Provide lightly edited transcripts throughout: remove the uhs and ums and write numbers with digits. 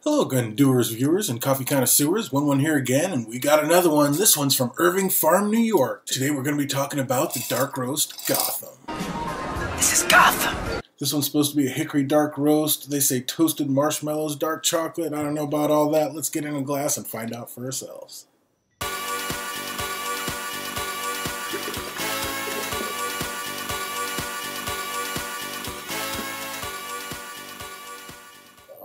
Hello, gun doers, viewers, and coffee connoisseurs. One here again, and we got another one. This one's from Irving Farm, New York. Today we're going to be talking about the dark roast Gotham. This is Gotham. This one's supposed to be a hickory dark roast. They say toasted marshmallows, dark chocolate. I don't know about all that. Let's get in a glass and find out for ourselves.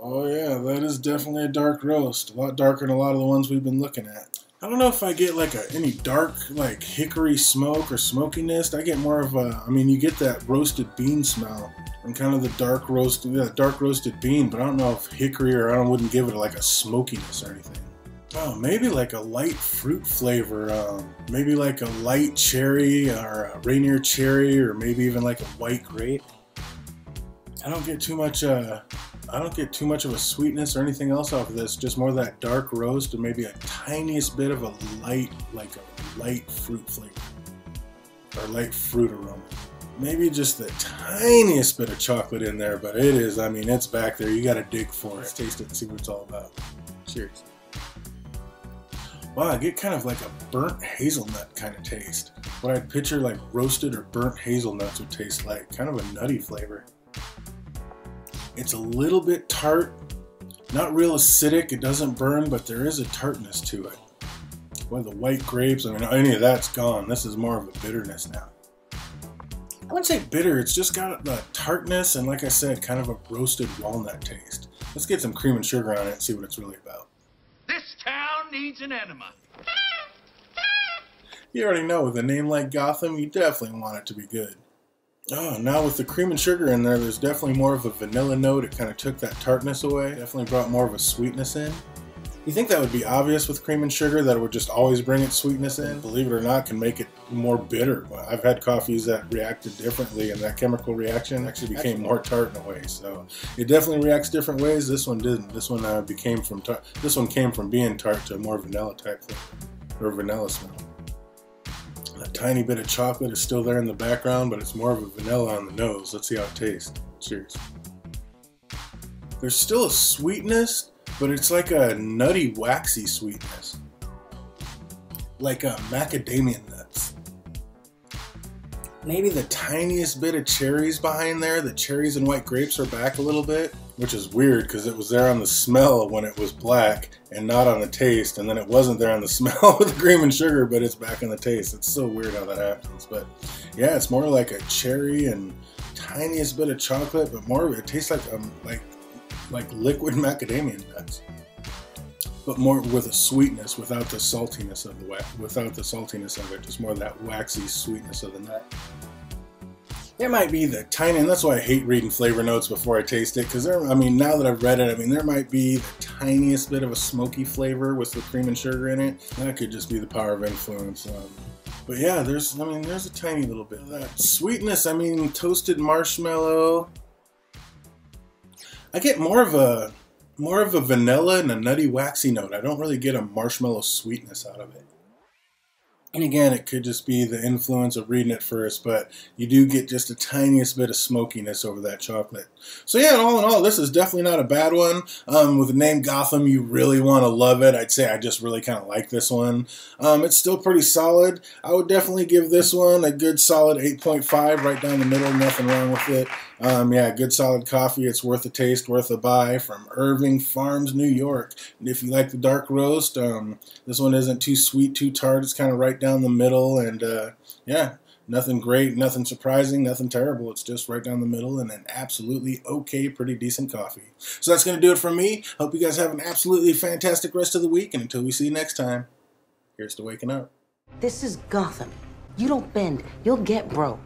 Oh yeah, that is definitely a dark roast. A lot darker than a lot of the ones we've been looking at. I don't know if I get like any dark like hickory smoke or smokiness. I get more of a, you get that roasted bean smell and kind of the dark roasted bean, but I don't know if hickory or I wouldn't give it like a smokiness or anything. Oh, maybe like a light fruit flavor, maybe like a light cherry or a Rainier cherry, or maybe even like a white grape. I don't get too much of a sweetness or anything else off of this, just more of that dark roast and maybe a tiniest bit of a light fruit flavor or light fruit aroma. Maybe just the tiniest bit of chocolate in there, but it is, it's back there. You gotta dig for it. Let's taste it and see what it's all about. Cheers. Wow, I get kind of like a burnt hazelnut kind of taste. What I'd picture like roasted or burnt hazelnuts would taste like, kind of a nutty flavor. It's a little bit tart, not real acidic, it doesn't burn, but there is a tartness to it. Well, the white grapes, any of that's gone. This is more of a bitterness now. I wouldn't say bitter, it's just got the tartness and, like I said, kind of a roasted walnut taste. Let's get some cream and sugar on it and see what it's really about. This town needs an enema. You already know, with a name like Gotham, you definitely want it to be good. Oh, now with the cream and sugar in there, there's definitely more of a vanilla note. It kind of took that tartness away. Definitely brought more of a sweetness in. You think that would be obvious with cream and sugar, that it would just always bring its sweetness in? Believe it or not, can make it more bitter. Well, I've had coffees that reacted differently, and that chemical reaction actually became more tart in a way. So it definitely reacts different ways. This one didn't. This one came from being tart to a more vanilla type flavor, or vanilla smell. A tiny bit of chocolate is still there in the background, but it's more of a vanilla on the nose. Let's see how it tastes. Cheers. There's still a sweetness, but it's like a nutty, waxy sweetness. Like macadamia nuts. Maybe the tiniest bit of cherries behind there. The cherries and white grapes are back a little bit, which is weird because it was there on the smell when it was black and not on the taste, and then it wasn't there on the smell with the cream and sugar, but it's back on the taste. It's so weird how that happens. But yeah, it's more like a cherry and tiniest bit of chocolate, but more of it tastes like liquid macadamia nuts, but more with a sweetness without the saltiness of it, just more of that waxy sweetness of the nut. There might be the tiny, and that's why I hate reading flavor notes before I taste it, because now that I've read it, there might be the tiniest bit of a smoky flavor with the cream and sugar in it. That could just be the power of influence. But yeah, there's a tiny little bit of that sweetness. Toasted marshmallow. I get more of a vanilla and a nutty, waxy note. I don't really get a marshmallow sweetness out of it. And again, it could just be the influence of reading it first, but you do get just the tiniest bit of smokiness over that chocolate. So yeah, all in all, this is definitely not a bad one. With the name Gotham, you really want to love it. I'd say I just really kind of like this one. It's still pretty solid. I would definitely give this one a good solid 8.5, right down the middle, nothing wrong with it. Yeah, good solid coffee. It's worth a taste, worth a buy, from Irving Farms, New York. And if you like the dark roast, this one isn't too sweet, too tart. It's kind of right down the middle, and yeah, nothing great, nothing surprising, nothing terrible. It's just right down the middle, and an absolutely okay, pretty decent coffee. So that's going to do it from me. Hope you guys have an absolutely fantastic rest of the week, and until we see you next time, here's to waking up. This is Gotham. You don't bend, you'll get broke.